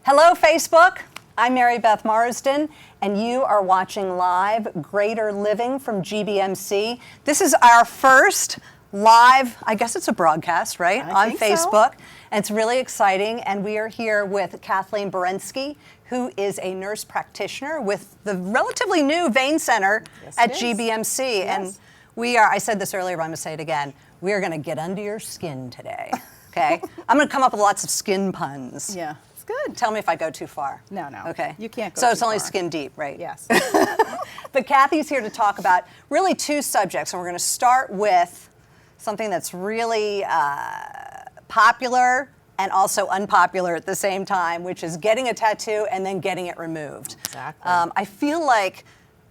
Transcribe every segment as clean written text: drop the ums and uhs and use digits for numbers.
Hello, Facebook. I'm Mary Beth Marsden, and you are watching live Greater Living from GBMC. This is our first live, I guess it's a broadcast, right, on Facebook. So. And it's really exciting, and we are here with Cathleen Barenski, who is a nurse practitioner with the relatively new Vein Center at GBMC. Yes. And we are, I said this earlier, but I'm going to say it again, we are going to get under your skin today, okay? I'm going to come up with lots of skin puns. Yeah. Good. Tell me if I go too far. No. Okay. You can't go so too it's only far. skin deep, right? Yes. But Kathy's here to talk about really two subjects, and we're going to start with something that's really popular and also unpopular at the same time, which is getting a tattoo and then getting it removed. Exactly. I feel like,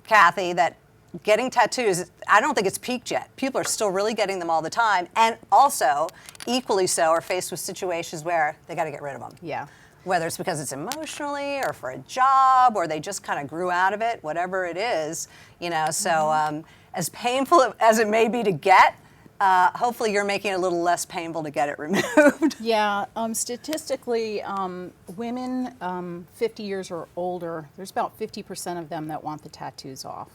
Kathy, that getting tattoos, I don't think it's peaked yet. People are still really getting them all the time, and also, equally so, are faced with situations where they got to get rid of them. Yeah. Whether it's because it's emotionally or for a job or they just kind of grew out of it, whatever it is, you know. So as painful as it may be to get, hopefully you're making it a little less painful to get it removed. Yeah, statistically, women 50 years or older, there's about 50% of them that want the tattoos off.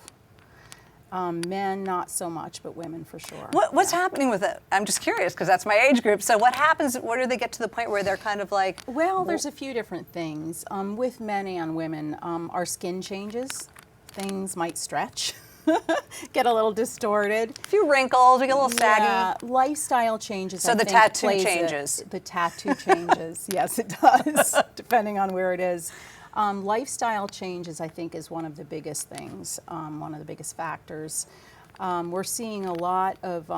Men, not so much, but women for sure. What's happening with it? I'm just curious because that's my age group. So what happens, where do they get to the point where they're kind of like... Well, there's a few different things. With men and women, our skin changes. Things might stretch, get a little distorted. A few wrinkles, we get a little saggy. Yeah, lifestyle changes. So I the think tattoo plays changes. The tattoo changes, yes it does, depending on where it is. Lifestyle changes, I think, is one of the biggest things, one of the biggest factors. We're seeing a lot of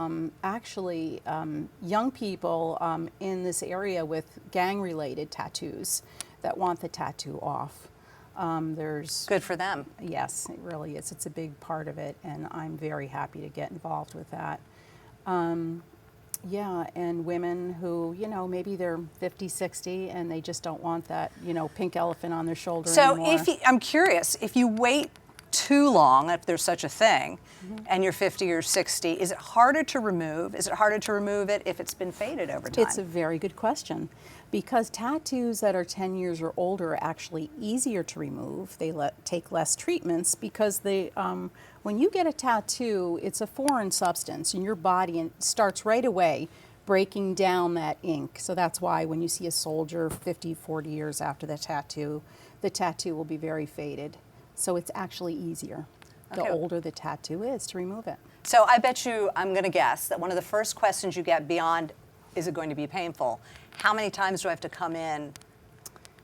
young people in this area with gang-related tattoos that want the tattoo off. There's good for them. Yes, it really is. It's a big part of it, and I'm very happy to get involved with that. Yeah, and women who, you know, maybe they're 50, 60, and they just don't want that, you know, pink elephant on their shoulder anymore. So I'm curious, if you wait too long, if there's such a thing, and you're 50 or 60, is it harder to remove? Is it harder to remove it if it's been faded over time? It's a very good question, because tattoos that are 10 years or older are actually easier to remove. They take less treatments because they, when you get a tattoo, it's a foreign substance in your body and it starts right away breaking down that ink. So that's why when you see a soldier 50, 40 years after the tattoo will be very faded. So it's actually easier the older the tattoo is to remove it. So I bet you, I'm going to guess, that one of the first questions you get beyond, is it going to be painful? How many times do I have to come in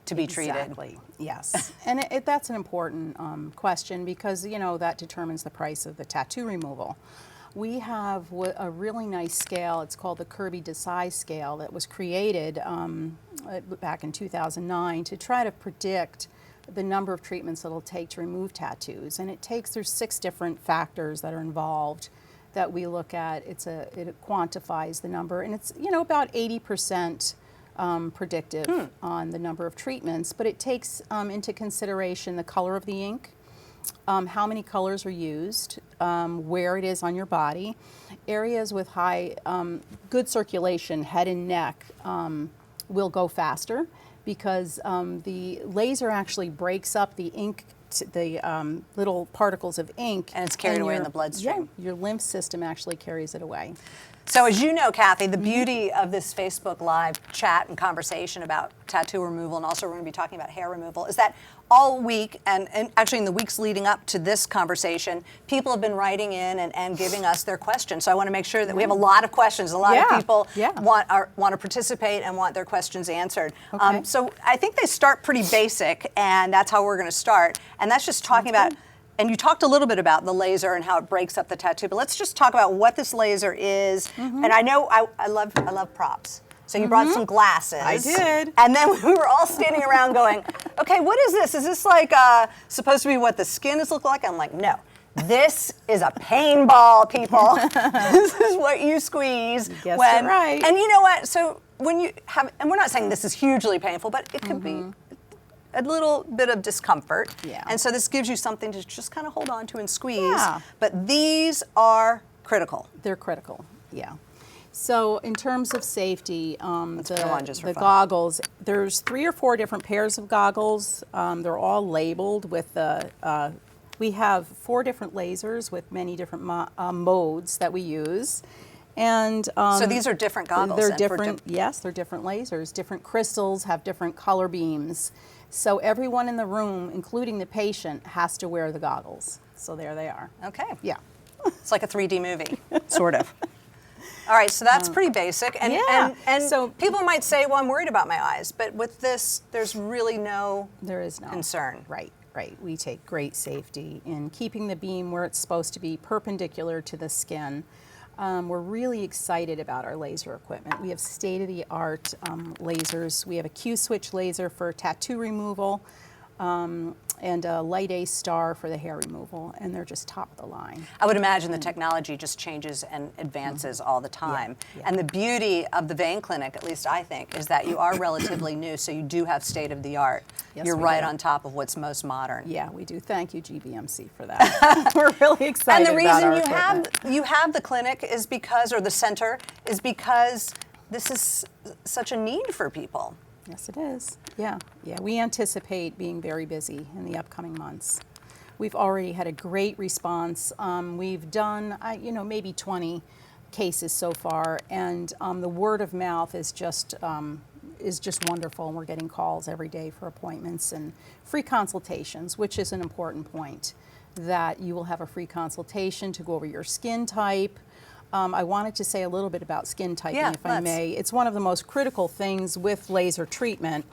to be treated? Exactly, yes. And that's an important question because, you know, that determines the price of the tattoo removal. We have a really nice scale. It's called the Curvy Desai scale that was created back in 2009 to try to predict the number of treatments that it'll take to remove tattoos. And there's 6 different factors that are involved that we look at. It quantifies the number, and it's, you know, about 80% predictive on the number of treatments, but it takes into consideration the color of the ink, how many colors are used, where it is on your body. Areas with high, good circulation, head and neck, will go faster because the laser actually breaks up the ink, the little particles of ink. And it's carried away in the bloodstream. Yeah, your lymph system actually carries it away. So as you know, Kathy, the beauty of this Facebook Live chat and conversation about tattoo removal, and also we're going to be talking about hair removal, is that all week, and actually in the weeks leading up to this conversation, people have been writing in and giving us their questions. So I want to make sure that we have a lot of questions. A lot of people want to participate and want their questions answered. Okay. So I think they start pretty basic, and that's how we're going to start. And that's just talking about... And you talked a little bit about the laser and how it breaks up the tattoo, but let's just talk about what this laser is. And I know I love props. So you brought some glasses. I did. And then we were all standing around going, okay, what is this? Is this like supposed to be what the skin is look like? I'm like, no. This is a paintball, people. This is what you squeeze. Guess you're right. And you know what? So when you have, and we're not saying this is hugely painful, but it could be a little bit of discomfort. Yeah. And so this gives you something to just kind of hold on to and squeeze. Yeah. But these are critical. They're critical, yeah. So in terms of safety, go on just for the fun. goggles, there's 3 or 4 different pairs of goggles. They're all labeled with the, we have 4 different lasers with many different modes that we use. And So these are different goggles they're then for different, yes, they're different lasers. Different crystals have different color beams. So everyone in the room, including the patient, has to wear the goggles. So there they are. Okay. Yeah. It's like a 3D movie, sort of. All right, so that's pretty basic. And, Yeah. and So- people might say, well, I'm worried about my eyes. But with this, there's really no There is no concern. Right, right. We take great safety in keeping the beam where it's supposed to be, perpendicular to the skin. We're really excited about our laser equipment. We have state-of-the-art lasers. We have a Q-switch laser for tattoo removal, and a Light A Star for the hair removal, and they're just top of the line. I would imagine the technology just changes and advances all the time. Yeah. And the beauty of the vein clinic, at least I think, is that you are relatively new, so you do have state of the art. Yes, You're we right do. on top of what's most modern. Yeah, we do. Thank you, GBMC, for that. We're really excited And the about reason our you equipment. have the clinic is because, or the center, is because this is such a need for people. Yes, it is. Yeah, yeah. We anticipate being very busy in the upcoming months. We've already had a great response. We've done, maybe 20 cases so far, and the word of mouth is just wonderful. And we're getting calls every day for appointments and free consultations, which is an important point. That you will have a free consultation to go over your skin type. I wanted to say a little bit about skin typing, Yeah, if I may. It's one of the most critical things with laser treatment.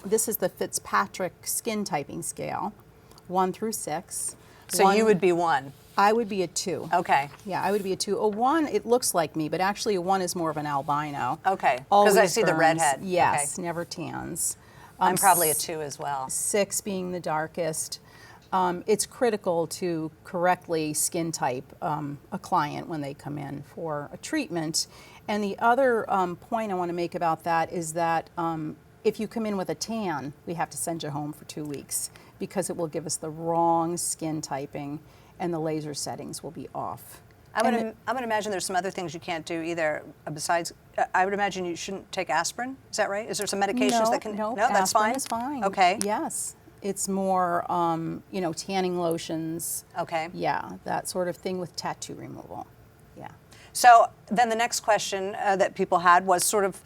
This is the Fitzpatrick skin typing scale, 1 through 6. So you would be 1. I would be a 2. Okay. Yeah, I would be a 2. A 1, it looks like me, but actually a 1 is more of an albino. Okay. Because I Always see the burns. redhead. Yes, Okay. never tans. I'm probably a 2 as well. 6 being the darkest. It's critical to correctly skin type a client when they come in for a treatment. And the other point I want to make about that is that if you come in with a tan, we have to send you home for 2 weeks because it will give us the wrong skin typing and the laser settings will be off. I would imagine there's some other things you can't do either besides, I would imagine you shouldn't take aspirin. Is that right? Is there some medications that can? No, That's aspirin fine? is fine. Okay. Yes. It's more, tanning lotions. Okay. Yeah, that sort of thing with tattoo removal. Yeah. So then the next question that people had was sort of,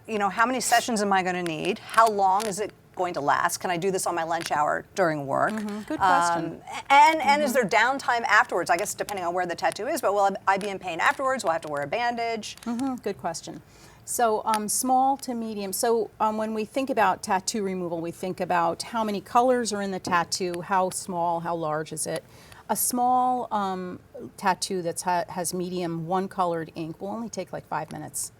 how many sessions am I going to need? How long is it going to last? Can I do this on my lunch hour during work? Good question. And is there downtime afterwards? I guess depending on where the tattoo is, but will I be in pain afterwards? Will I have to wear a bandage? Good question. So small to medium. So when we think about tattoo removal, we think about how many colors are in the tattoo, how small, how large is it. A small tattoo that has medium one-colored ink will only take like 5 minutes.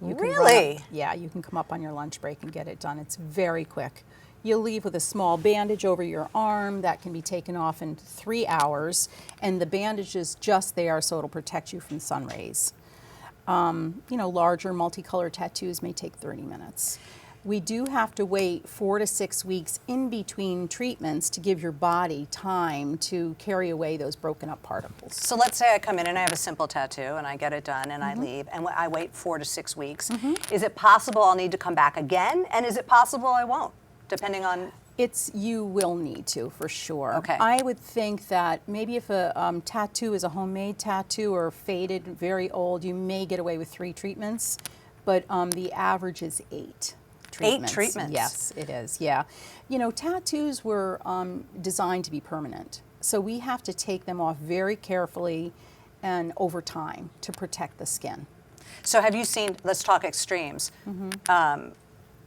You can run Really? up- yeah, you can come up on your lunch break and get it done. It's very quick. You'll leave with a small bandage over your arm that can be taken off in 3 hours, and the bandage is just there so it'll protect you from sun rays. Larger multicolored tattoos may take 30 minutes. We do have to wait 4 to 6 weeks in between treatments to give your body time to carry away those broken up particles. So let's say I come in and I have a simple tattoo and I get it done and I leave and I wait 4 to 6 weeks. Is it possible I'll need to come back again? And is it possible I won't, depending on? You will need to, for sure. Okay. I would think that maybe if a tattoo is a homemade tattoo or faded, very old, you may get away with 3 treatments, but the average is 8 treatments. 8 treatments? Yes, it is, yeah. Tattoos were designed to be permanent, so we have to take them off very carefully and over time to protect the skin. So have you seen, let's talk extremes,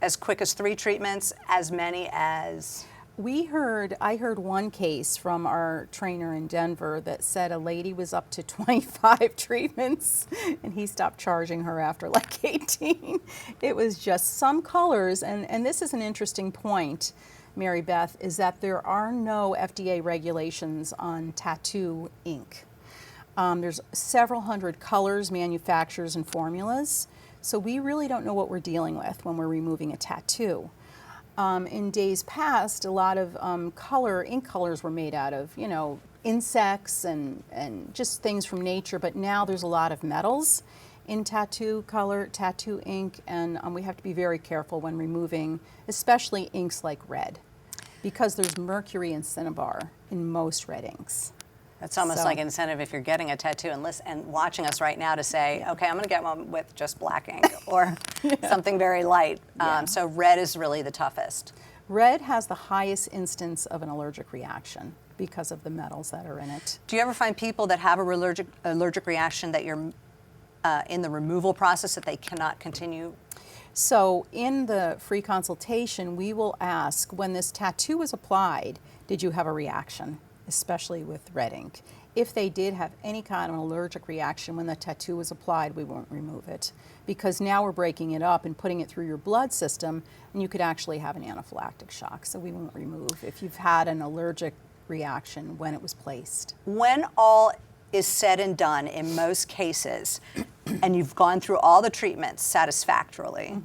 as quick as 3 treatments, as many as? I heard one case from our trainer in Denver that said a lady was up to 25 treatments and he stopped charging her after like 18. It was just some colors, and this is an interesting point, Mary Beth, is that there are no FDA regulations on tattoo ink. There's several hundred colors, manufacturers, and formulas, so we really don't know what we're dealing with when we're removing a tattoo. In days past, a lot of ink colors were made out of, insects and just things from nature, but now there's a lot of metals. in tattoo color, tattoo ink, and we have to be very careful when removing, especially inks like red, because there's mercury and cinnabar in most red inks. It's almost like an incentive if you're getting a tattoo and watching us right now to say, okay, I'm going to get one with just black ink or something very light. So red is really the toughest. Red has the highest instance of an allergic reaction because of the metals that are in it. Do you ever find people that have a allergic reaction that you're in the removal process that they cannot continue? So in the free consultation, we will ask, when this tattoo was applied, did you have a reaction, especially with red ink? If they did have any kind of allergic reaction when the tattoo was applied, we won't remove it, because now we're breaking it up and putting it through your blood system, and you could actually have an anaphylactic shock. So we won't remove if you've had an allergic reaction when it was placed. When all is said and done, in most cases, and you've gone through all the treatments satisfactorily,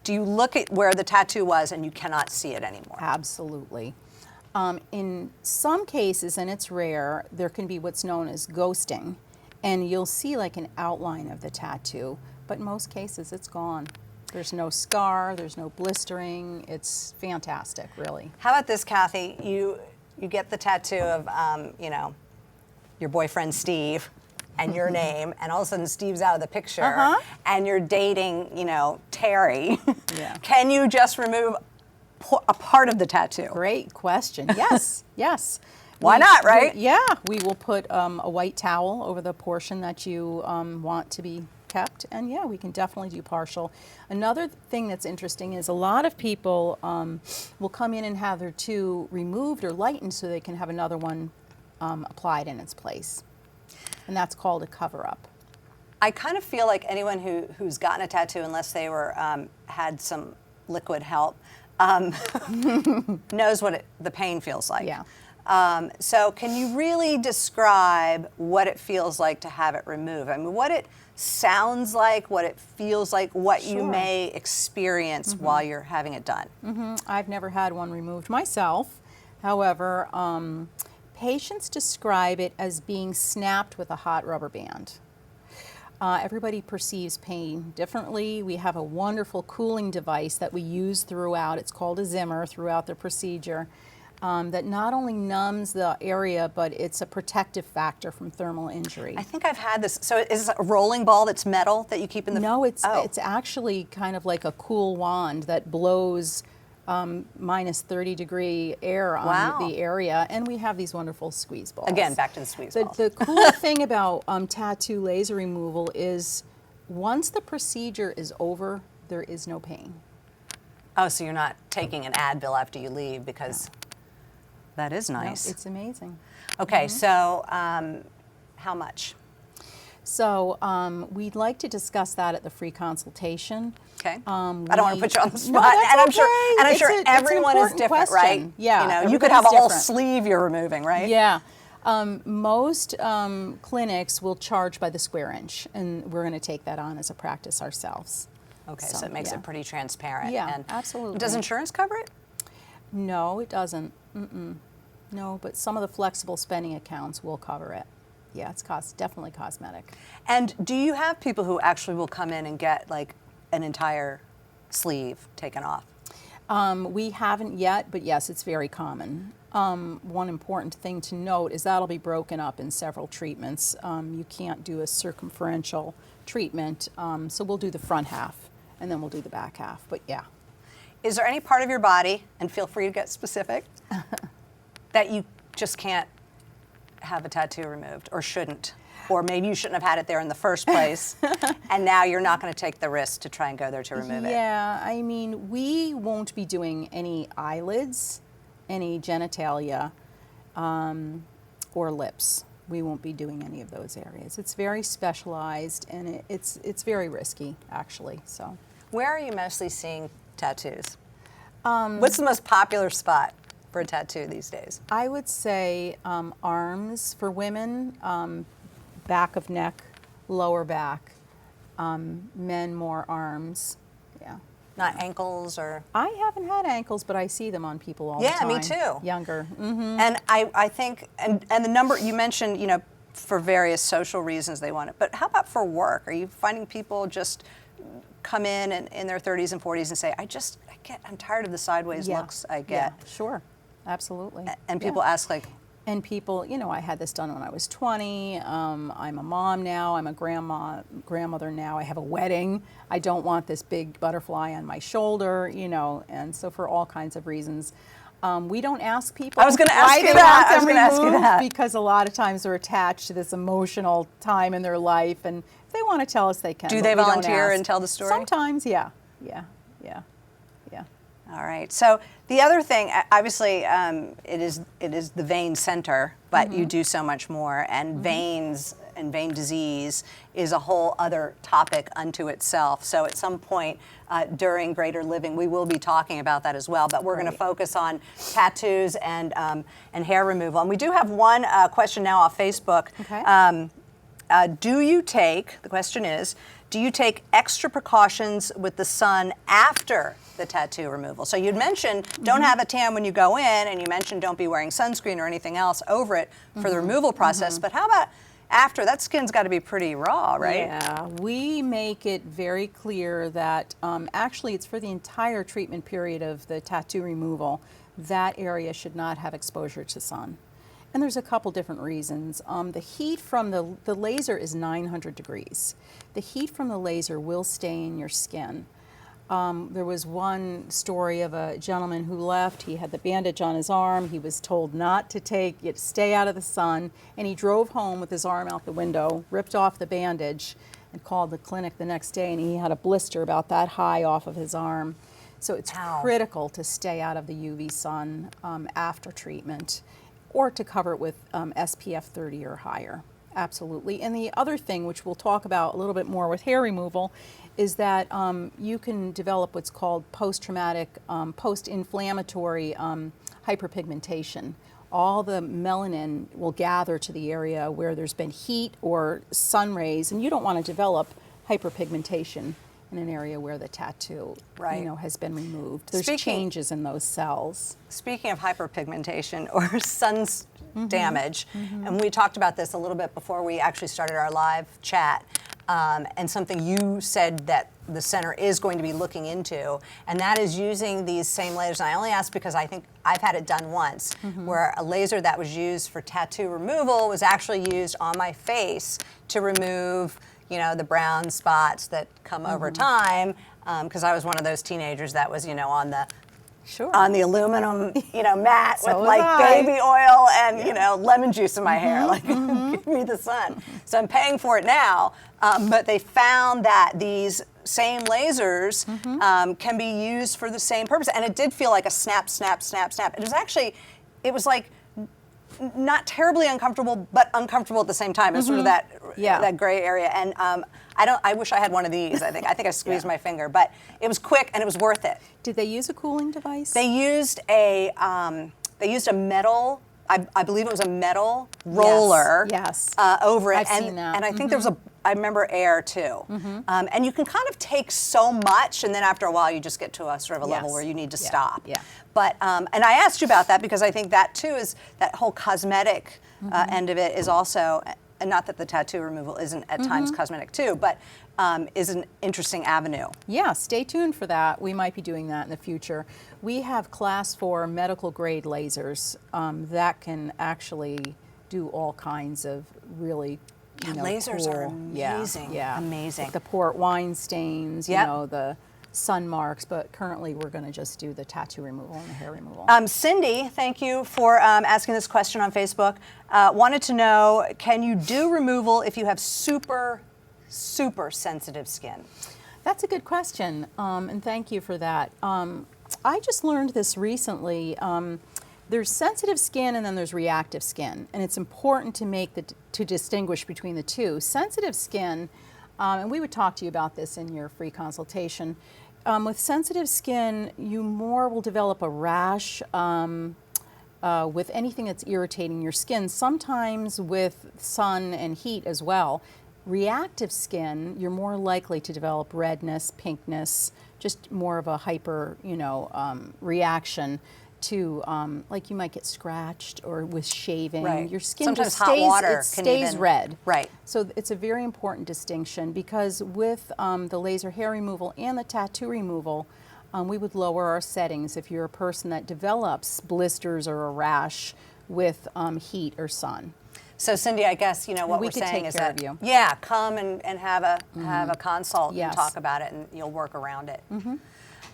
do you look at where the tattoo was and you cannot see it anymore? Absolutely. In some cases, and it's rare, there can be what's known as ghosting, and you'll see like an outline of the tattoo, but in most cases it's gone. There's no scar, there's no blistering. It's fantastic, really. How about this, Kathy? You get the tattoo of, you know, your boyfriend Steve and your name, and all of a sudden Steve's out of the picture, and you're dating, you know, Terry. Can you just remove a part of the tattoo? Great question. Yes, yes. Why not, right? We will put a white towel over the portion that you want to be kept, and yeah, we can definitely do partial. Another thing that's interesting is a lot of people will come in and have their tattoo removed or lightened so they can have another one applied in its place, and that's called a cover-up. I kind of feel like anyone who's gotten a tattoo, unless they were had some liquid help, knows what the pain feels like. Yeah. So can you really describe what it feels like to have it removed? I mean, what it sounds like, what it feels like, what you may experience while you're having it done? I've never had one removed myself. However, patients describe it as being snapped with a hot rubber band. Everybody perceives pain differently. We have a wonderful cooling device that we use throughout. It's called a Zimmer throughout the procedure. That not only numbs the area, but it's a protective factor from thermal injury. I think I've had this. So is this a rolling ball that's metal that you keep in the... No, it's actually kind of like a cool wand that blows minus 30-degree air on the area, and we have these wonderful squeeze balls. Again, back to the squeeze balls. The cool thing about tattoo laser removal is once the procedure is over, there is no pain. Oh, so you're not taking an Advil after you leave, because that is nice. No, it's amazing. Okay, so how much? So we'd like to discuss that at the free consultation. Okay. I don't want to put you on the spot, No, that's and I'm okay. sure everyone is different, right? Yeah, you know, you could have a whole different. sleeve you're removing, right? Yeah. Most clinics will charge by the square inch, and we're going to take that on as a practice ourselves. Okay, so it makes it pretty transparent. Yeah, and absolutely. Does insurance cover it? No, it doesn't. No, but some of the flexible spending accounts will cover it. Yeah, it's definitely cosmetic. And do you have people who actually will come in and get like an entire sleeve taken off? We haven't yet, but yes, it's very common. One important thing to note is that'll be broken up in several treatments. You can't do a circumferential treatment, so we'll do the front half, and then we'll do the back half, but yeah. Is there any part of your body, and feel free to get specific, that you just can't have a tattoo removed, or shouldn't? Or maybe you shouldn't have had it there in the first place, and now you're not going to take the risk to try and go there to remove it? Yeah, I mean, we won't be doing any eyelids, any genitalia, or lips. We won't be doing any of those areas. It's very specialized, and it's very risky, actually. So, where are you mostly seeing tattoos? What's the most popular spot for a tattoo these days? I would say arms for women, back of neck, lower back. Men more arms. Yeah. Not ankles or... I haven't had ankles, but I see them on people all the time. Yeah, me too. Younger. And I think, and the number, you mentioned, you know, for various social reasons they want it. But how about for work? Are you finding people just come in their 30s and 40s and say, I'm tired of the sideways looks I get? Yeah, sure, absolutely. And people ask like, and people, I had this done when I was 20. I'm a mom now. I'm a grandmother now. I have a wedding. I don't want this big butterfly on my shoulder, and so for all kinds of reasons. We don't ask people I was going to ask why you they that. want I was them going to ask you removed, that. because a lot of times they're attached to this emotional time in their life, and if they want to tell us, they can. Do but they we don't volunteer ask. and tell the story? Sometimes, yeah. All right. So the other thing, obviously, it is the vein center, but you do so much more. And veins and vein disease is a whole other topic unto itself. So at some point during Greater Living, we will be talking about that as well. But we're going to focus on tattoos and hair removal. And we do have one question now off Facebook. Okay. The question is, do you take extra precautions with the sun after the tattoo removal? So you'd mentioned don't have a tan when you go in, and you mentioned don't be wearing sunscreen or anything else over it for the removal process. But how about after? That skin's got to be pretty raw, right? Yeah, we make it very clear that actually it's for the entire treatment period of the tattoo removal. That area should not have exposure to sun. And there's a couple different reasons. The heat from the laser is 900 degrees. The heat from the laser will stay in your skin. There was one story of a gentleman who left. He had the bandage on his arm. He was told not to stay out of the sun. And he drove home with his arm out the window, ripped off the bandage, and called the clinic the next day. And he had a blister about that high off of his arm. So it's critical to stay out of the UV sun after treatment, or to cover it with SPF 30 or higher. Absolutely. And the other thing, which we'll talk about a little bit more with hair removal, is that you can develop what's called post-traumatic, post-inflammatory hyperpigmentation. All the melanin will gather to the area where there's been heat or sun rays, and you don't want to develop hyperpigmentation in an area where the tattoo has been removed. There's changes in those cells. Speaking of hyperpigmentation or sun's damage, and we talked about this a little bit before we actually started our live chat, and something you said that the center is going to be looking into, and that is using these same lasers. And I only asked because I think I've had it done once, where a laser that was used for tattoo removal was actually used on my face to remove the brown spots that come over time, because I was one of those teenagers that was, on the aluminum, mat So with was I. baby oil and, lemon juice in my hair, like, give me the sun. So I'm paying for it now, but they found that these same lasers can be used for the same purpose. And it did feel like a snap, snap, snap, snap. It was like, not terribly uncomfortable, but uncomfortable at the same time. It's sort of that gray area. And I wish I had one of these. I think I squeezed my finger, but it was quick and it was worth it. Did they use a cooling device? They used a metal. I believe it was a metal roller. Yes. Over it. I've seen that. And I think there was I remember air too. And you can kind of take so much, and then after a while you just get to a sort of a level where you need to stop. Yeah. But and I asked you about that because I think that too is that whole cosmetic end of it is also, and not that the tattoo removal isn't at times cosmetic too, but is an interesting avenue. Yeah, stay tuned for that. We might be doing that in the future. We have class 4 medical grade lasers that can actually do all kinds of really lasers cool. are amazing. Yeah. Amazing. Like the port wine stains, Yep. The sun marks, but currently we're going to just do the tattoo removal and the hair removal. Cindy, thank you for asking this question on Facebook. Wanted to know, can you do removal if you have super, super sensitive skin? That's a good question, and thank you for that. I just learned this recently. There's sensitive skin and then there's reactive skin, and it's important to distinguish between the two. Sensitive skin, and we would talk to you about this in your free consultation. With sensitive skin, you more will develop a rash with anything that's irritating your skin, sometimes with sun and heat as well. Reactive skin, you're more likely to develop redness, pinkness, just more of a hyper, reaction. to, like you might get scratched or with shaving. Right. Your skin Sometimes just hot stays, water it can stays even- red. Right. So it's a very important distinction, because with the laser hair removal and the tattoo removal, we would lower our settings if you're a person that develops blisters or a rash with heat or sun. So Cindy, I guess what We we're could saying take is care that of you. yeah, come and have a consult and Yes. talk about it, and you'll work around it.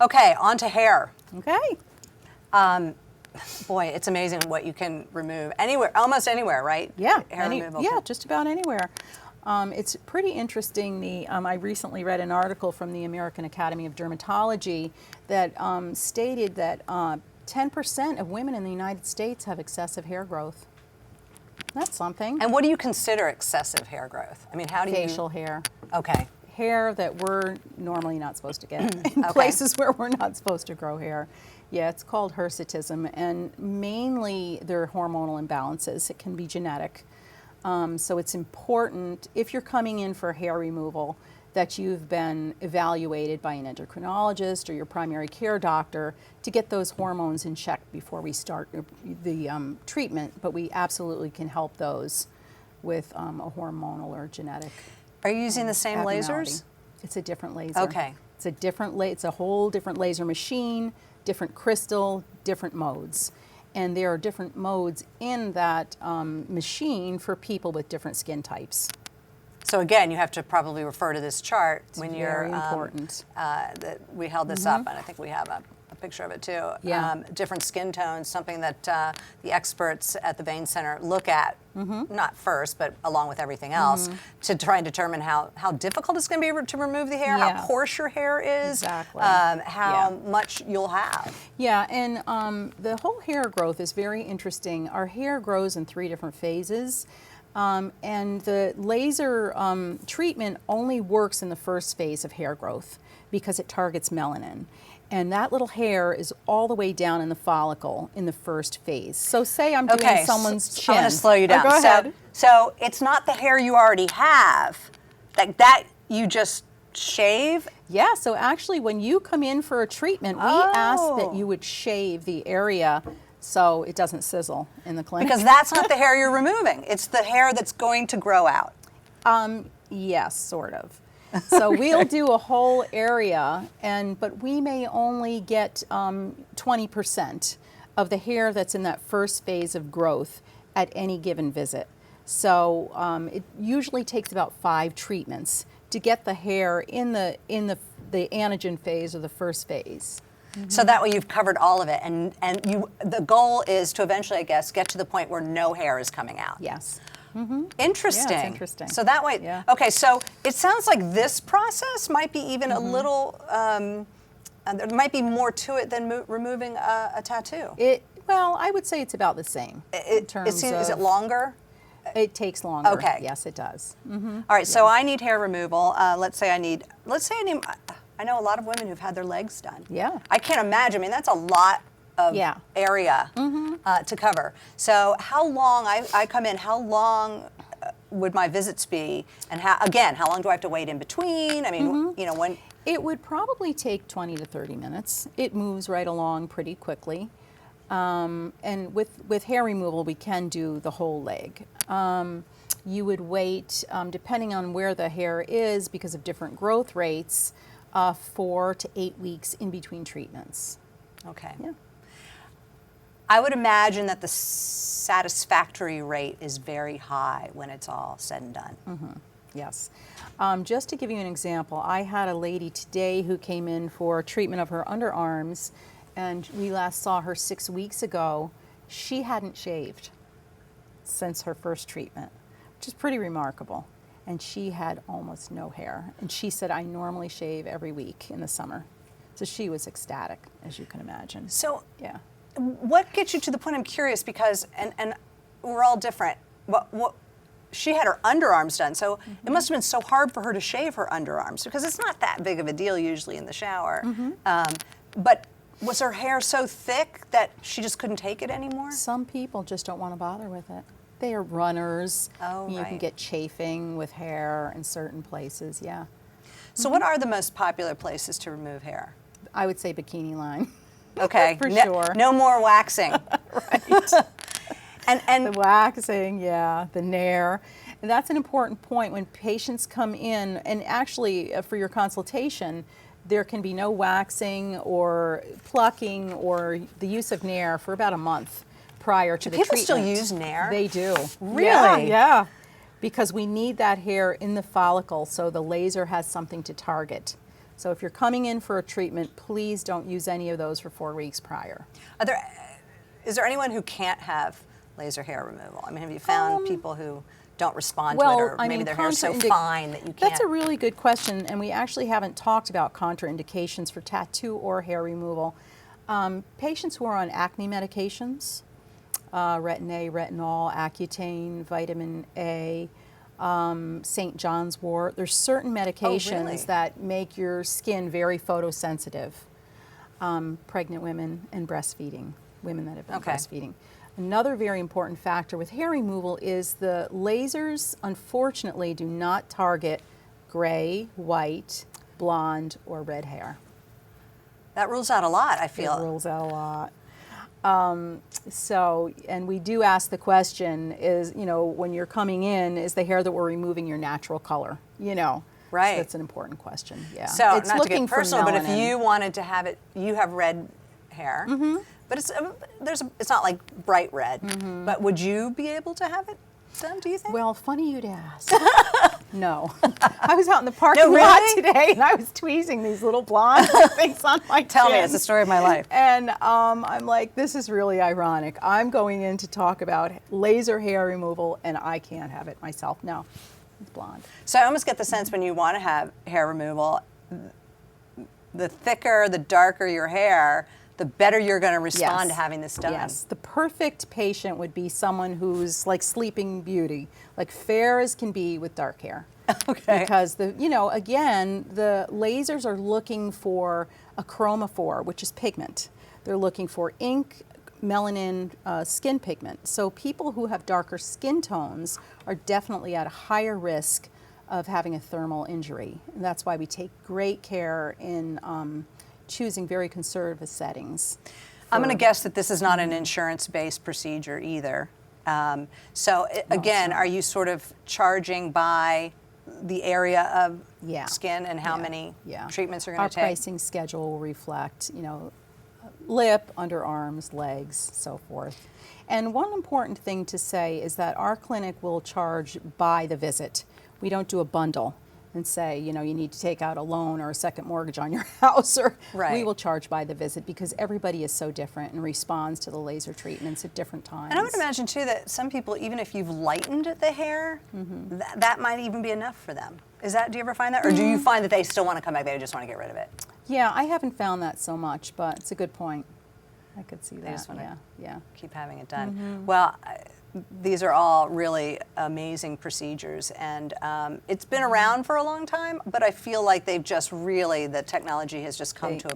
Okay, on to hair. Okay. Boy, it's amazing what you can remove anywhere, almost anywhere, right? Yeah, hair removal. yeah, just about anywhere. It's pretty interesting. I recently read an article from the American Academy of Dermatology that stated that 10% of women in the United States have excessive hair growth. That's something. And what do you consider excessive hair growth? I mean, how do you? Facial hair. Okay. Hair that we're normally not supposed to get in places where we're not supposed to grow hair. Yeah, it's called hirsutism, and mainly they're hormonal imbalances. It can be genetic. So it's important, if you're coming in for hair removal, that you've been evaluated by an endocrinologist or your primary care doctor to get those hormones in check before we start the treatment. But we absolutely can help those with a hormonal or genetic. Are you using the same abnormality. lasers? It's a different laser. Okay. It's a different it's a whole different laser machine, different crystal, different modes. And there are different modes in that machine for people with different skin types. So again, you have to probably refer to this chart when you're very important. That we held this up, and I think we have a picture of it too. Yeah. Different skin tones, something that the experts at the Vein Center look at, not first, but along with everything else, to try and determine how difficult it's going to be to remove the hair, Yeah. how coarse your hair is, Exactly. how Yeah. much you'll have. Yeah, and the whole hair growth is very interesting. Our hair grows in 3 different phases. And the laser treatment only works in the first phase of hair growth because it targets melanin. And that little hair is all the way down in the follicle in the first phase. So say I'm doing someone's chin. I'm going to slow you down. Oh, go ahead. So it's not the hair you already have, that you just shave? Yeah, so actually when you come in for a treatment, we ask that you would shave the area so it doesn't sizzle in the clinic. Because that's not the hair you're removing. It's the hair that's going to grow out. Yes, sort of. So we'll do a whole area, but we may only get 20% of the hair that's in that first phase of growth at any given visit. So it usually takes about 5 treatments to get the hair in the anagen phase or the first phase. So that way you've covered all of it, and the goal is to eventually, I guess, get to the point where no hair is coming out. Yes. Interesting. Yeah, it's interesting. So that way, Yeah. okay, so it sounds like this process might be even a little, there might be more to it than removing a tattoo. Well, I would say it's about the same in terms Is of. it longer? It takes longer. Okay. Yes, it does. All right, so I need hair removal. Let's say I need, I know a lot of women who've had their legs done. Yeah. I can't imagine, I mean, that's a lot of area to cover. So how long, I come in, how long would my visits be? And how long do I have to wait in between? I mean, when? It would probably take 20 to 30 minutes. It moves right along pretty quickly. And with hair removal, we can do the whole leg. You would wait, depending on where the hair is, because of different growth rates, 4 to 8 weeks in between treatments. Okay. Yeah. I would imagine that the satisfactory rate is very high when it's all said and done. Yes. Just to give you an example, I had a lady today who came in for treatment of her underarms, and we last saw her 6 weeks ago. She hadn't shaved since her first treatment, which is pretty remarkable. And she had almost no hair. And she said, I normally shave every week in the summer. So she was ecstatic, as you can imagine. So Yeah. what gets you to the point, I'm curious, because, and we're all different, what she had her underarms done, so it must have been so hard for her to shave her underarms, because it's not that big of a deal usually in the shower. But was her hair so thick that she just couldn't take it anymore? Some people just don't want to bother with it. They are runners. Oh, You can right. get chafing with hair in certain places, yeah. So what are the most popular places to remove hair? I would say bikini line. Okay. For sure. No more waxing. Right. And The waxing, yeah, the nair. And that's an important point when patients come in, and actually for your consultation, there can be no waxing or plucking or the use of nair for about a month prior to the treatment. people still use nair? They do. Really? Yeah. Because we need that hair in the follicle so the laser has something to target. So if you're coming in for a treatment, please don't use any of those for 4 weeks prior. Is there anyone who can't have laser hair removal? I mean, have you found people who don't respond to it, Well, or I maybe mean, their hair's so fine that you can't? That's a really good question, and we actually haven't talked about contraindications for tattoo or hair removal. Patients who are on acne medications, Retin-A, retinol, Accutane, vitamin A, St. John's wort. There's certain medications really? that make your skin very photosensitive. Pregnant women and breastfeeding, women that have been breastfeeding. Another very important factor with hair removal is the lasers, unfortunately, do not target gray, white, blonde, or red hair. That rules out a lot, I feel. It rules out a lot. And we do ask the question is, when you're coming in, is the hair that we're removing your natural color? Right. So that's an important question, yeah. So, it's not to looking get personal, for but if melanin. you wanted to have it, you have red hair, but it's not like bright red. But would you be able to have it done, do you think? Well, funny you'd ask. No. I was out in the parking No, lot really? today, and I was tweezing these little blonde things on my Tell me, chin. it's the story of my life. And I'm like, this is really ironic. I'm going in to talk about laser hair removal, and I can't have it myself. No, it's blonde. So I almost get the sense when you want to have hair removal, the thicker, the darker your hair, the better you're going to respond to having this done. Yes, the perfect patient would be someone who's like Sleeping Beauty, like fair as can be with dark hair. Okay. Because again, the lasers are looking for a chromophore, which is pigment. They're looking for ink, melanin, skin pigment. So people who have darker skin tones are definitely at a higher risk of having a thermal injury. And that's why we take great care in choosing very conservative settings. I'm going to guess that this is not an insurance-based procedure either. Again, are you sort of charging by the area of skin and how many treatments are going to take? Our pricing schedule will reflect, lip, underarms, legs, so forth. And one important thing to say is that our clinic will charge by the visit. We don't do a bundle and say, you need to take out a loan or a second mortgage on your house, or we will charge by the visit because everybody is so different and responds to the laser treatments at different times. And I would imagine too that some people, even if you've lightened the hair, that might even be enough for them. Do you ever find that? Or do you find that they still want to come back, they just want to get rid of it? Yeah, I haven't found that so much, but it's a good point. I could see that. They just want to keep having it done. Well, these are all really amazing procedures, and it's been around for a long time, but I feel like they've just really, the technology has just come to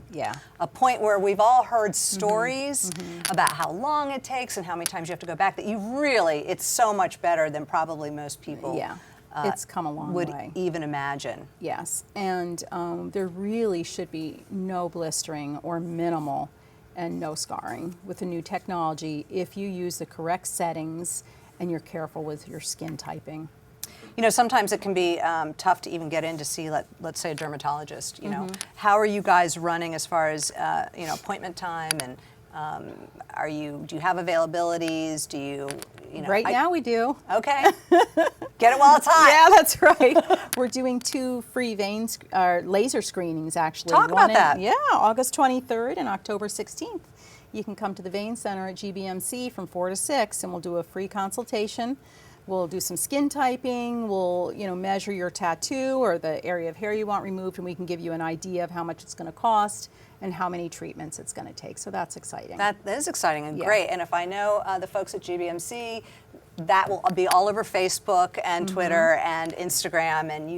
a point where we've all heard stories about how long it takes and how many times you have to go back, that it's so much better than probably most people it's come a long would way. even imagine. Yes, and there really should be no blistering or minimal and no scarring with the new technology if you use the correct settings and you're careful with your skin typing. Sometimes it can be tough to even get in to see, let's say, a dermatologist. How are you guys running as far as appointment time, and do you have availabilies? Do you Right now we do. Okay. Get it while it's hot. Yeah, that's right. We're doing 2 free laser screenings, actually. Talk about that. August 23rd and October 16th. You can come to the Vein Center at GBMC from 4 to 6, and we'll do a free consultation. We'll do some skin typing. We'll, measure your tattoo or the area of hair you want removed, and we can give you an idea of how much it's going to cost and how many treatments it's going to take. So that's exciting. That is exciting and great. And if I know the folks at GBMC, that will be all over Facebook and Twitter and Instagram, and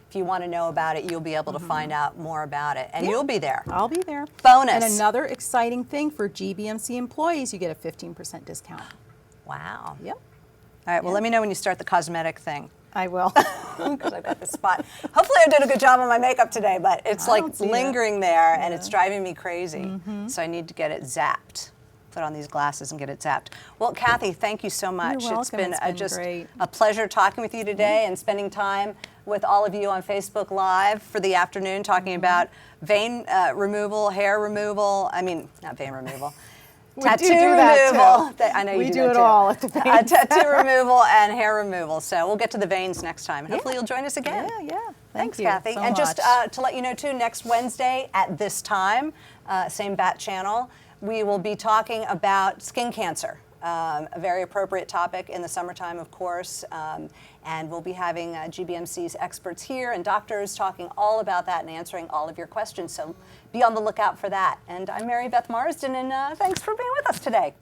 if you want to know about it, you'll be able to find out more about it. And you'll be there. I'll be there. Bonus. And another exciting thing for GBMC employees, you get a 15% discount. Wow. Yep. All right, well, let me know when you start the cosmetic thing. I will. Because I've got this spot. Hopefully I did a good job on my makeup today, but it's I don't like see it. lingering there and it's driving me crazy. So I need to get it zapped. Put on these glasses and get it zapped. Well, Kathy, thank you so much. You're welcome. It's been, It's been just great. a pleasure talking with you today and spending time with all of you on Facebook Live for the afternoon talking about vein removal, hair removal. I mean, not vein removal. Tattoo do that removal. I know you We do do that it too. all at the vein Tattoo removal and hair removal. So we'll get to the veins next time. Hopefully you'll join us again. Yeah. Thanks, Thank you Kathy. so And just much. to let you know, too, next Wednesday at this time, same Bat channel, we will be talking about skin cancer. A very appropriate topic in the summertime, of course. And we'll be having GBMC's experts here and doctors talking all about that and answering all of your questions. So be on the lookout for that. And I'm Mary Beth Marsden, and thanks for being with us today.